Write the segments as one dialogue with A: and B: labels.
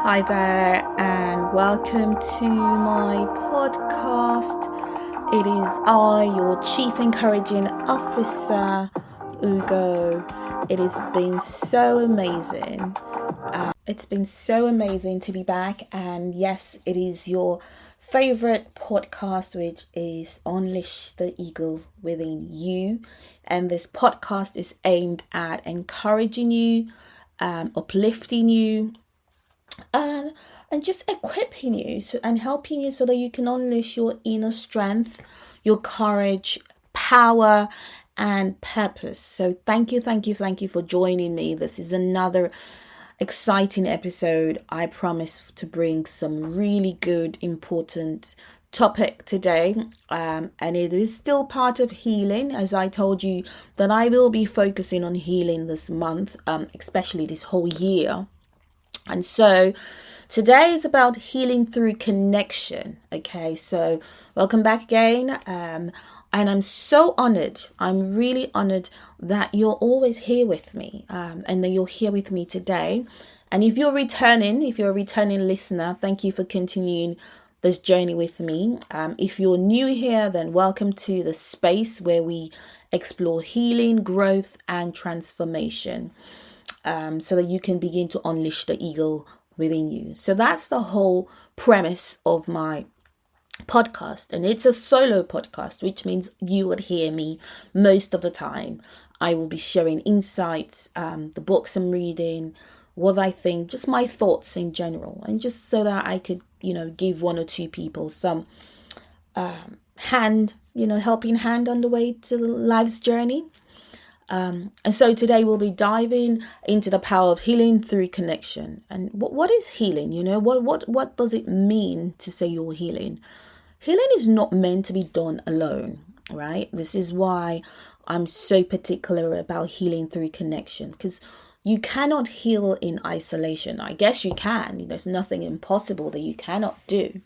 A: Hi there, and welcome to my podcast. It is I, your Chief Encouraging Officer, Ugo. It has been so amazing. It's been so amazing to be back, and yes, it is your favorite podcast, which is Unleash the Eagle Within You. And this podcast is aimed at encouraging you, uplifting you, and just equipping you and helping you so that you can unleash your inner strength, your courage, power, and purpose. So thank you for joining me. This is another exciting episode. I promise to bring some really good, important topic today, and it is still part of healing, as I told you that I will be focusing on healing this month, especially this whole year. And so today is about healing through connection. Okay, so welcome back again. And I'm so honored. I'm really honored that you're always here with me, and that you're here with me today. And if you're a returning listener, thank you for continuing this journey with me. If you're new here, then welcome to the space where we explore healing, growth, and transformation. So that you can begin to unleash the eagle within you. So that's the whole premise of my podcast. And it's a solo podcast, which means you would hear me most of the time. I will be sharing insights, the books I'm reading, what I think, just my thoughts in general. And just so that I could, give one or two people some helping hand on the way to life's journey. And so today we'll be diving into the power of healing through connection. And what is healing? What does it mean to say you're healing? Healing is not meant to be done alone, right? This is why I'm so particular about healing through connection, because you cannot heal in isolation. I guess you can. There's nothing impossible that you cannot do.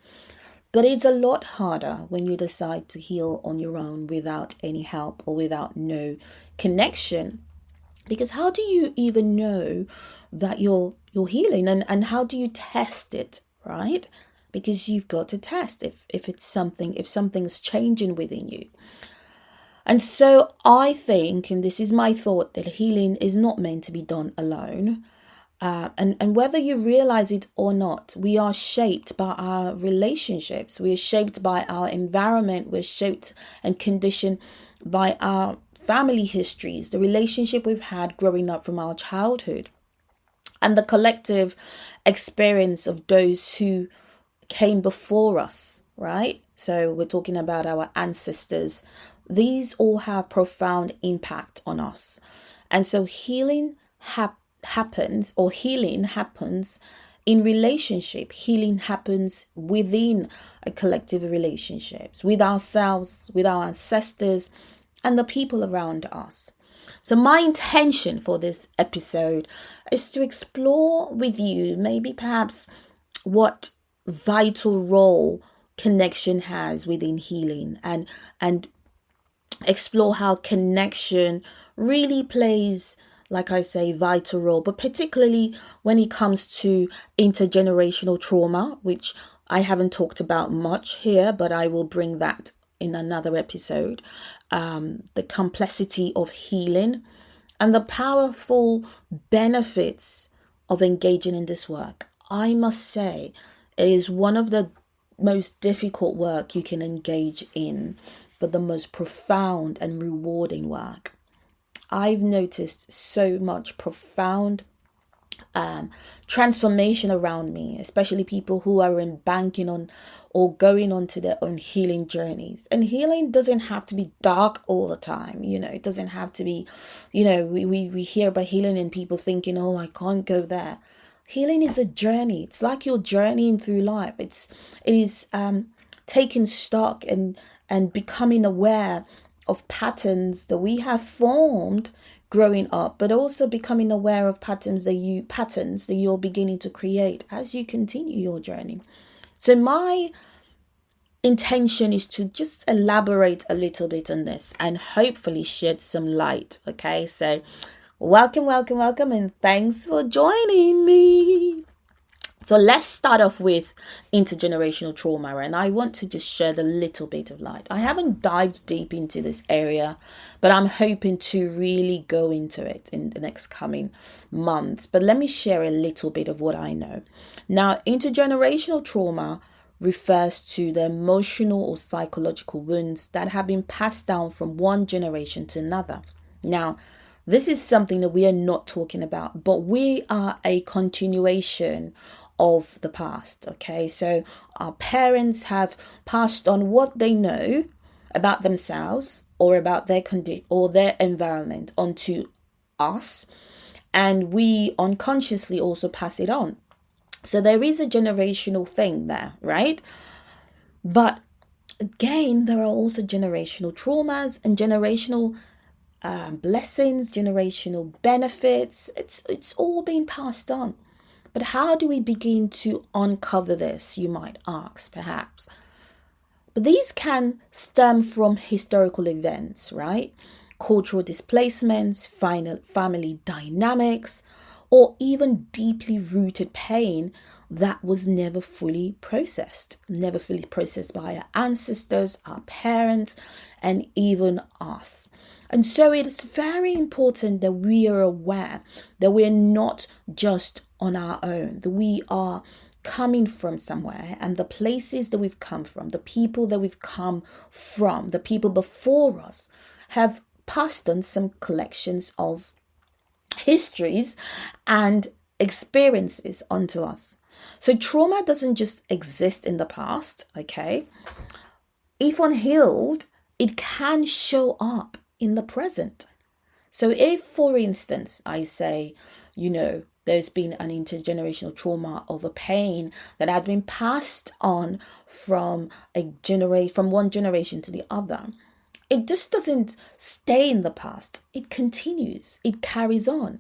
A: But it's a lot harder when you decide to heal on your own without any help or without no connection. Because how do you even know that you're healing, and how do you test it, right? Because you've got to test if something's changing within you. And so I think, and this is my thought, that healing is not meant to be done alone. And whether you realize it or not, we are shaped by our relationships. We are shaped by our environment. We're shaped and conditioned by our family histories, the relationship we've had growing up from our childhood, and the collective experience of those who came before us, right? So we're talking about our ancestors. These all have profound impact on us. And so healing happens in relationship. Healing happens within a collective relationships with ourselves, with our ancestors, and the people around us. So my intention for this episode is to explore with you maybe perhaps what vital role connection has within healing, and explore how connection really plays, like I say, vital role, but particularly when it comes to intergenerational trauma, which I haven't talked about much here, but I will bring that in another episode. The complexity of healing and the powerful benefits of engaging in this work. I must say, it is one of the most difficult work you can engage in, but the most profound and rewarding work. I've noticed so much profound transformation around me, especially people who are banking on or going on to their own healing journeys. And healing doesn't have to be dark all the time. It doesn't have to be, we hear about healing and people thinking, oh, I can't go there. Healing is a journey. It's like you're journeying through life. It is taking stock and becoming aware of patterns that we have formed growing up, but also becoming aware of patterns that you're beginning to create as you continue your journey. So my intention is to just elaborate a little bit on this and hopefully shed some light. Okay, so welcome, and thanks for joining me. So let's start off with intergenerational trauma, and I want to just shed a little bit of light. I haven't dived deep into this area, but I'm hoping to really go into it in the next coming months. But let me share a little bit of what I know. Now, intergenerational trauma refers to the emotional or psychological wounds that have been passed down from one generation to another. Now, this is something that we are not talking about, but we are a continuation of the past. Okay, so our parents have passed on what they know about themselves or about their condition or their environment onto us, and we unconsciously also pass it on. So there is a generational thing there, right? But again, there are also generational traumas and generational blessings, generational benefits. It's all being passed on. But how do we begin to uncover this, you might ask, perhaps? But these can stem from historical events, right? Cultural displacements, family dynamics, or even deeply rooted pain that was never fully processed by our ancestors, our parents, and even us. And so it is very important that we are aware that we're not just on our own, that we are coming from somewhere, and the places that we've come from, the people that we've come from, the people before us have passed on some collections of histories and experiences onto us. So trauma doesn't just exist in the past, okay? If unhealed, it can show up in the present. So if, for instance, I say, there's been an intergenerational trauma of a pain that has been passed on from one generation to the other, it just doesn't stay in the past. It continues. It carries on.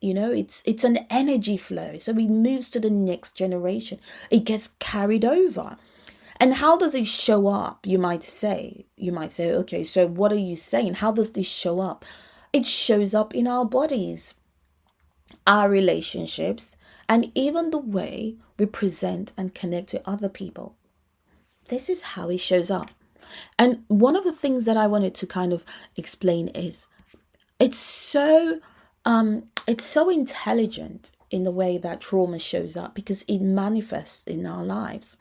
A: It's an energy flow. So it moves to the next generation. It gets carried over. And how does it show up? You might say, okay, so what are you saying? How does this show up? It shows up in our bodies, our relationships, and even the way we present and connect to other people. This is how it shows up. And one of the things that I wanted to kind of explain is it's so intelligent in the way that trauma shows up, because it manifests in our lives.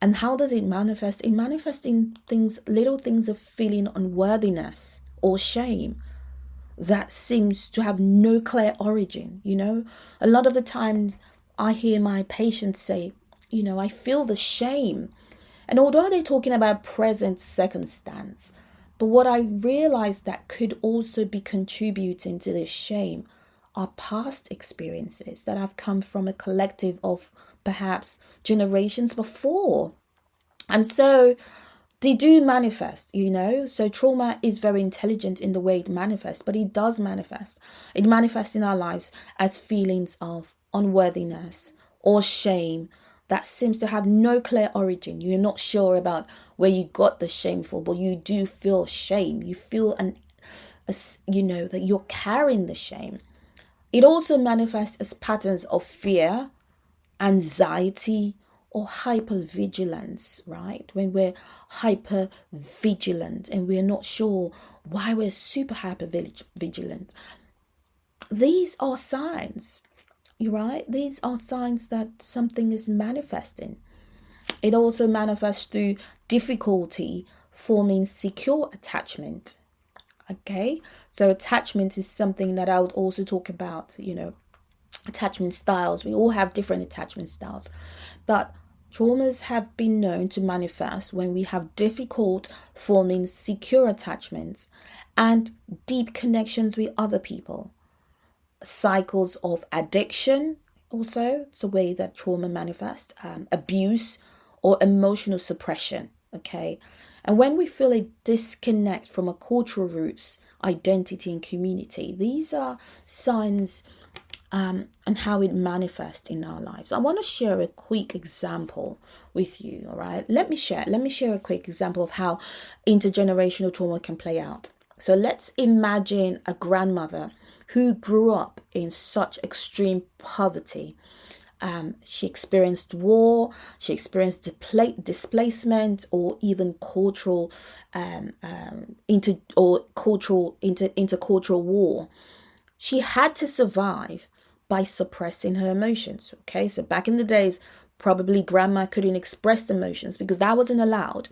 A: And how does it manifest? It manifests in little things of feeling unworthiness or shame that seems to have no clear origin. A lot of the time I hear my patients say, I feel the shame. And although they're talking about present circumstance, but what I realized that could also be contributing to this shame are past experiences that have come from a collective of perhaps generations before. And so they do manifest, So trauma is very intelligent in the way it manifests, but it does manifest. It manifests in our lives as feelings of unworthiness or shame that seems to have no clear origin. You're not sure about where you got the shame for, but you do feel shame. You feel that you're carrying the shame. It also manifests as patterns of fear, anxiety, or hypervigilance, right? When we're hypervigilant and we're not sure why we're super hypervigilant. These are signs. You're right. These are signs that something is manifesting. It also manifests through difficulty forming secure attachment. Okay, so attachment is something that I would also talk about, attachment styles. We all have different attachment styles, but traumas have been known to manifest when we have difficult forming secure attachments and deep connections with other people. Cycles of addiction, also, it's a way that trauma manifests, abuse or emotional suppression, okay? And when we feel a disconnect from our cultural roots, identity and community, these are signs and how it manifests in our lives. I want to share a quick example with you, all right? Let me share a quick example of how intergenerational trauma can play out. So let's imagine a grandmother who grew up in such extreme poverty She experienced war, she experienced displacement, or even cultural intercultural war. She had to survive by suppressing her emotions. Okay, so back in the days, probably grandma couldn't express emotions because that wasn't allowed.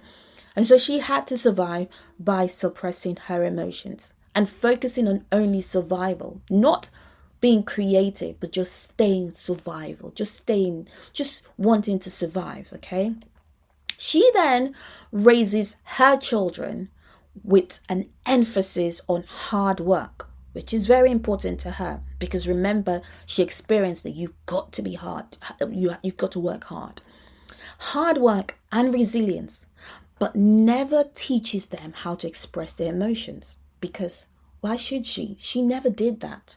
A: And so she had to survive by suppressing her emotions and focusing on only survival, not being creative, but just staying survival, just wanting to survive. Okay. She then raises her children with an emphasis on hard work, which is very important to her because remember, she experienced that you've got to be hard. You've got to work hard. Hard work and resilience, but never teaches them how to express their emotions because why should she? She never did that.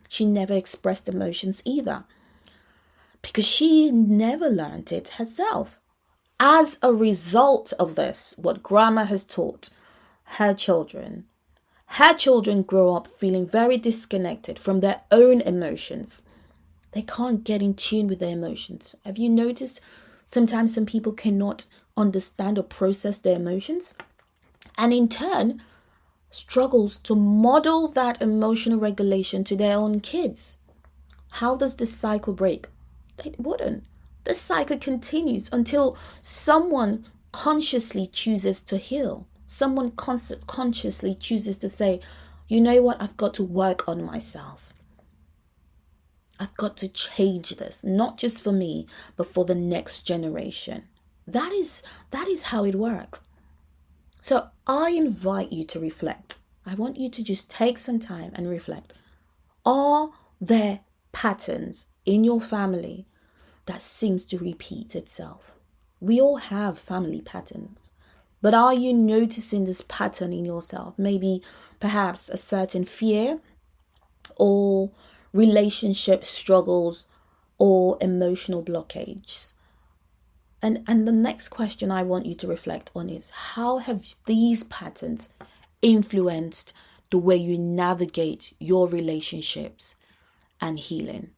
A: She never expressed emotions either because she never learned it herself. As a result of this, what grandma has taught her children grow up feeling very disconnected from their own emotions. They can't get in tune with their emotions. Have you noticed sometimes some people cannot understand or process their emotions? And in turn, struggles to model that emotional regulation to their own kids. How does this cycle break? It wouldn't. This cycle continues until someone consciously chooses to heal. Someone consciously chooses to say, you know what, I've got to work on myself. I've got to change this, not just for me, but for the next generation. That is how it works. So I invite you to reflect. I want you to just take some time and reflect. Are there patterns in your family that seems to repeat itself? We all have family patterns, but are you noticing this pattern in yourself? Maybe perhaps a certain fear or relationship struggles or emotional blockades. And the next question I want you to reflect on is, how have these patterns influenced the way you navigate your relationships and healing?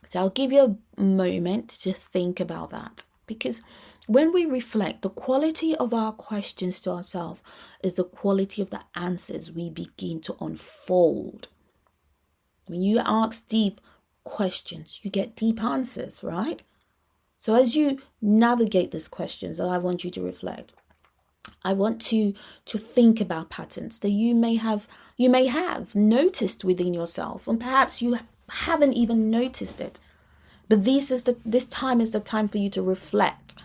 A: So I'll give you a moment to think about that, because when we reflect, the quality of our questions to ourselves is the quality of the answers we begin to unfold. When you ask deep questions, you get deep answers, right? So as you navigate these questions, I want you to reflect. I want to think about patterns that you may have noticed within yourself, and perhaps you haven't even noticed it. But this time is the time for you to reflect.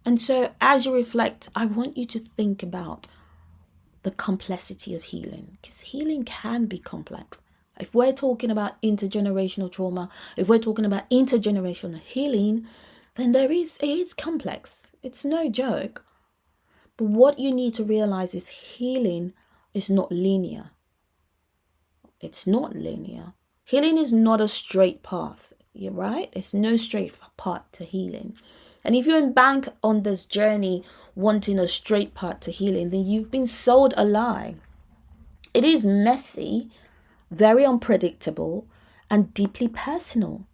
A: And so as you reflect, I want you to think about the complexity of healing, because healing can be complex. If we're talking about intergenerational trauma, if we're talking about intergenerational healing, then it is complex. It's no joke. But what you need to realize is healing is not linear. It's not linear. Healing is not a straight path. You're right? It's no straight path to healing. And if you embark on this journey wanting a straight path to healing, then you've been sold a lie. It is messy, very unpredictable, and deeply personal.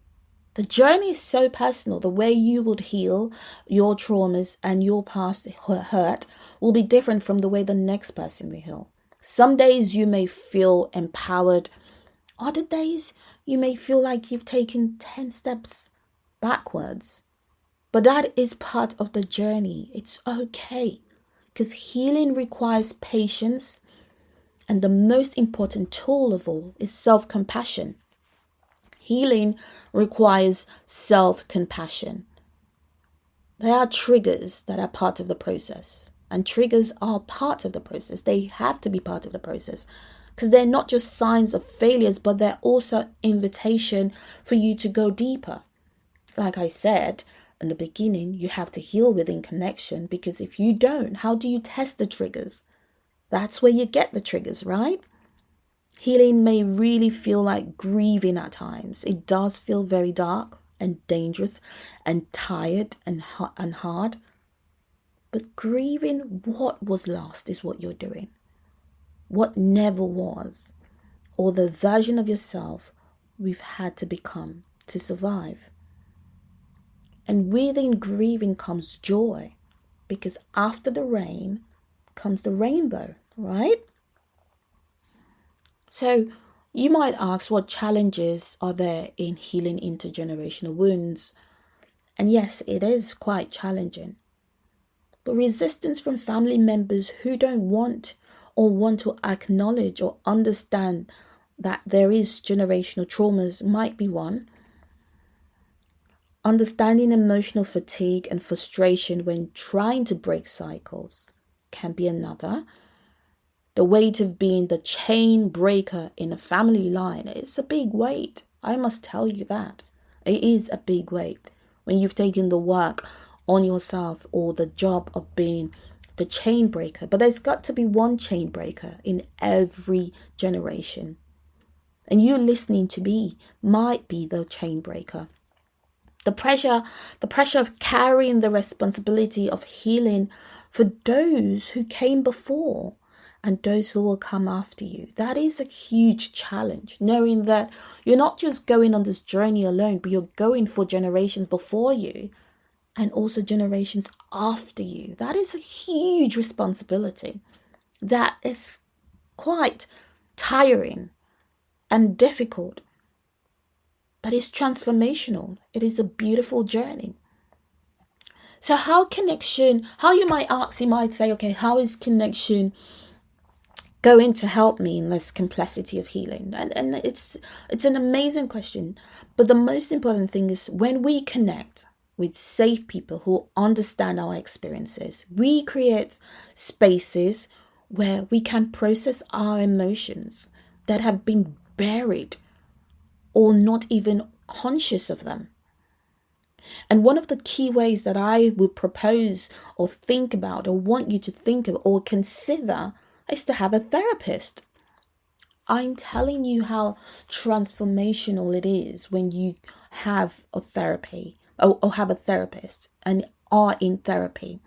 A: The journey is so personal. The way you would heal your traumas and your past hurt will be different from the way the next person will heal. Some days you may feel empowered. Other days you may feel like you've taken 10 steps backwards. But that is part of the journey. It's okay, because healing requires patience. And the most important tool of all is self-compassion. Healing requires self-compassion. There are triggers that are part of the process. And triggers are part of the process. They have to be part of the process, because they're not just signs of failures, but they're also invitation for you to go deeper. Like I said in the beginning, you have to heal within connection, because if you don't, how do you test the triggers? That's where you get the triggers, right? Healing may really feel like grieving at times. It does feel very dark and dangerous and tired and hard. But grieving what was lost is what you're doing. What never was, or the version of yourself we've had to become to survive. And within grieving comes joy, because after the rain comes the rainbow, right? So you might ask, what challenges are there in healing intergenerational wounds? And yes, it is quite challenging. But resistance from family members who don't want to acknowledge or understand that there is generational traumas might be one. Understanding emotional fatigue and frustration when trying to break cycles can be another. The weight of being the chain breaker in a family line is a big weight. I must tell you that. It is a big weight when you've taken the work on yourself or the job of being the chain breaker. But there's got to be one chain breaker in every generation. And you listening to me might be the chain breaker. The pressure of carrying the responsibility of healing for those who came before and those who will come after you. That is a huge challenge, knowing that you're not just going on this journey alone, but you're going for generations before you and also generations after you. That is a huge responsibility. That is quite tiring and difficult. But it's transformational. It is a beautiful journey. So you might say, okay, how is connection going to help me in this complexity of healing? And it's an amazing question. But the most important thing is when we connect with safe people who understand our experiences, we create spaces where we can process our emotions that have been buried or not even conscious of them. And one of the key ways that I would propose or think about or want you to think of or consider is to have a therapist. I'm telling you how transformational it is when you have a therapy or have a therapist and are in therapy.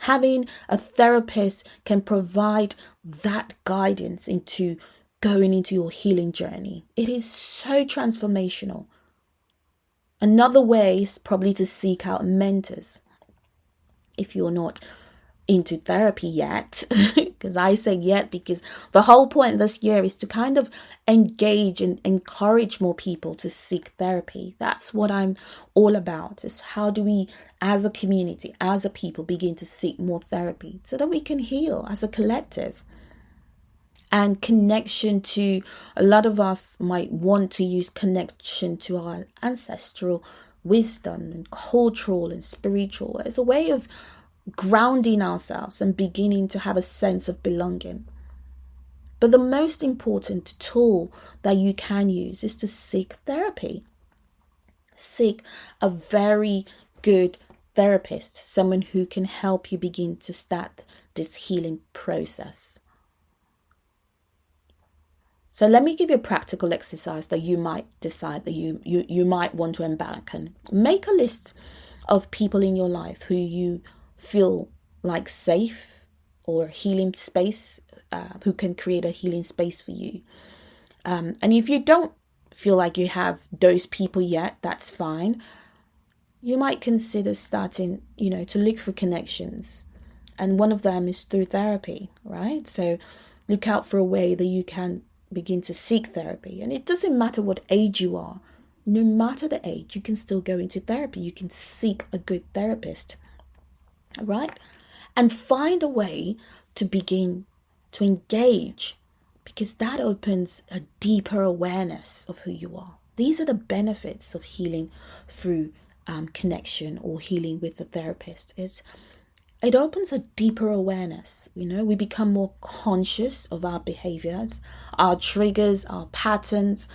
A: Having a therapist can provide that guidance into going into your healing journey. It is so transformational. Another way is probably to seek out mentors. If you're not into therapy yet, because I say yet because the whole point this year is to kind of engage and encourage more people to seek therapy. That's what I'm all about, is how do we as a community, as a people, begin to seek more therapy so that we can heal as a collective. And connection to, a lot of us might want to use connection to our ancestral wisdom and cultural and spiritual as a way of grounding ourselves and beginning to have a sense of belonging. But the most important tool that you can use is to seek therapy. Seek a very good therapist, someone who can help you begin to start this healing process. So let me give you a practical exercise that you might decide that you might want to embark on. Make a list of people in your life who you feel like safe or healing space, who can create a healing space for you. And if you don't feel like you have those people yet, that's fine. You might consider starting, to look for connections. And one of them is through therapy, right? So look out for a way that you can begin to seek therapy. And it doesn't matter what age you are. No matter the age, you can still go into therapy. You can seek a good therapist, right? And find a way to begin to engage, because that opens a deeper awareness of who you are. These are the benefits of healing through connection or healing with the therapist. It opens a deeper awareness. We become more conscious of our behaviors, our triggers, our patterns,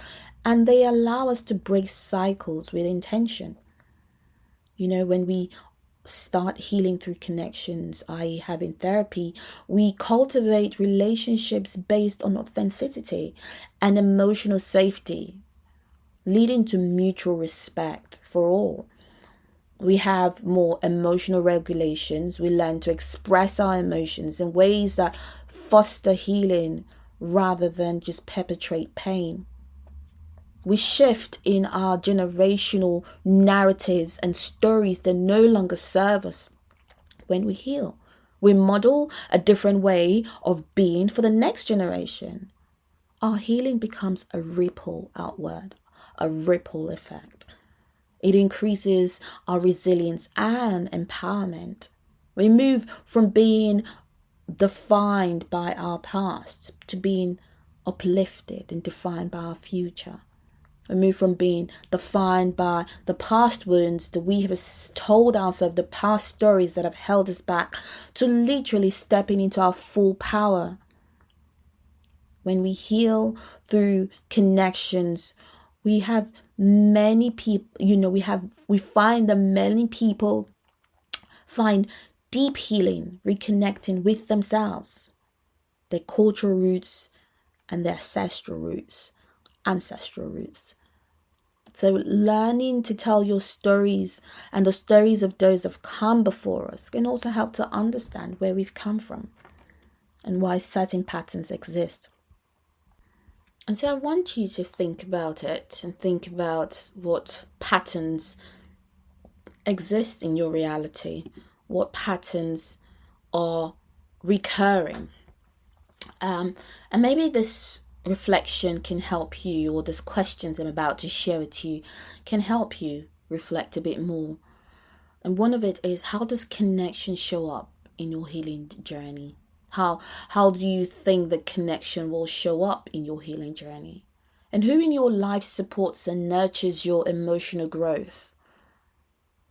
A: and they allow us to break cycles with intention. When we start healing through connections, i.e. having therapy, we cultivate relationships based on authenticity and emotional safety, leading to mutual respect for all. We have more emotional regulations. We learn to express our emotions in ways that foster healing rather than just perpetuate pain. We shift in our generational narratives and stories that no longer serve us. When we heal, we model a different way of being for the next generation. Our healing becomes a ripple outward, a ripple effect. It increases our resilience and empowerment. We move from being defined by our past to being uplifted and defined by our future. We move from being defined by the past wounds that we have told ourselves, the past stories that have held us back, to literally stepping into our full power. When we heal through connections, we have many people, we find that many people find deep healing, reconnecting with themselves, their cultural roots and their ancestral roots. So learning to tell your stories and the stories of those that have come before us can also help to understand where we've come from and why certain patterns exist. And so I want you to think about it and think about what patterns exist in your reality, what patterns are recurring. And maybe this reflection can help you, or these questions I'm about to share with you can help you reflect a bit more. And one of it is, how does connection show up in your healing journey? How do you think the connection will show up in your healing journey? And who in your life supports and nurtures your emotional growth?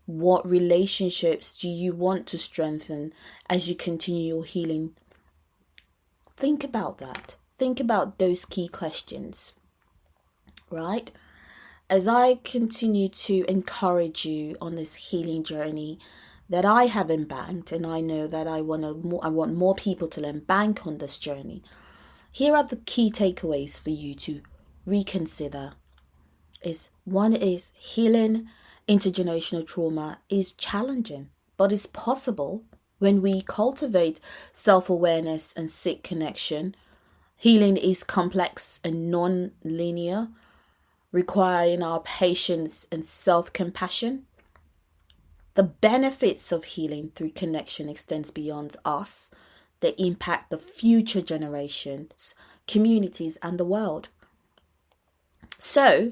A: What relationships do you want to strengthen as you continue your healing? Think about that. Think about those key questions, right? As I continue to encourage you on this healing journey that I have embanked, and I know that I want more people to embank on this journey, here are the key takeaways for you to reconsider. One is healing intergenerational trauma is challenging, but it's possible when we cultivate self-awareness and seek connection. Healing is complex and non-linear, requiring our patience and self-compassion. The benefits of healing through connection extends beyond us. They impact the future generations, communities, and the world. So,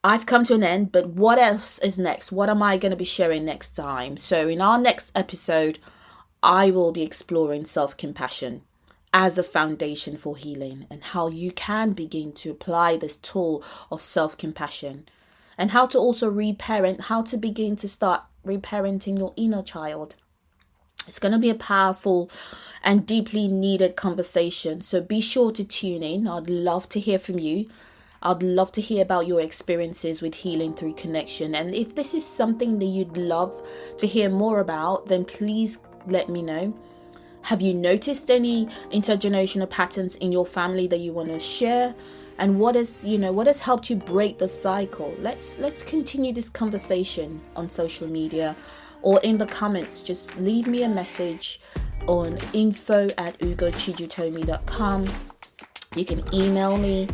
A: I've come to an end, but what else is next? What am I going to be sharing next time? So, in our next episode, I will be exploring self-compassion as a foundation for healing, and how you can begin to apply this tool of self-compassion, and how to also reparent, how to begin to start reparenting your inner child. It's going to be a powerful and deeply needed conversation. So be sure to tune in. I'd love to hear from you. I'd love to hear about your experiences with healing through connection. And if this is something that you'd love to hear more about, then please let me know. Have you noticed any intergenerational patterns in your family that you want to share? And what has helped you break the cycle? Let's continue this conversation on social media or in the comments. Just leave me a message on info@ugochijutomi.com. You can email me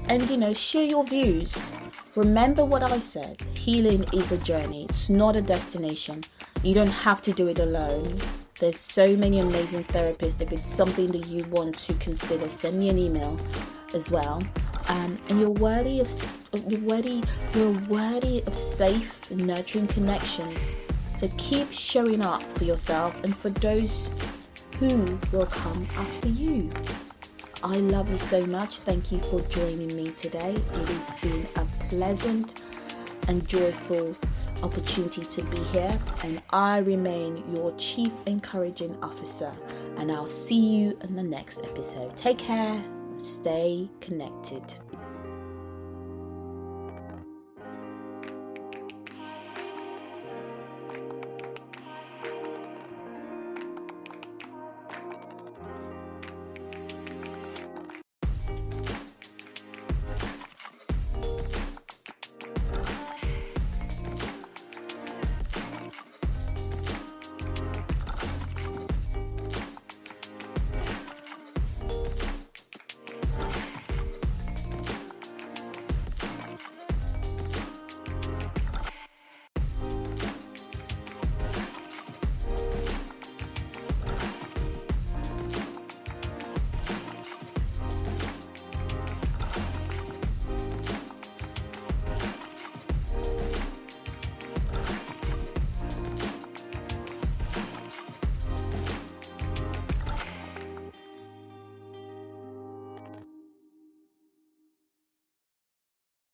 A: and share your views. Remember what I said. Healing is a journey. It's not a destination. You don't have to do it alone. There's so many amazing therapists. If it's something that you want to consider, send me an email as well. And you're worthy of safe, nurturing connections. So keep showing up for yourself and for those who will come after you. I love you so much. Thank you for joining me today. It has been a pleasant and joyful opportunity to be here, and I remain your Chief Encouraging Officer, and I'll see you in the next episode. Take care. Stay connected.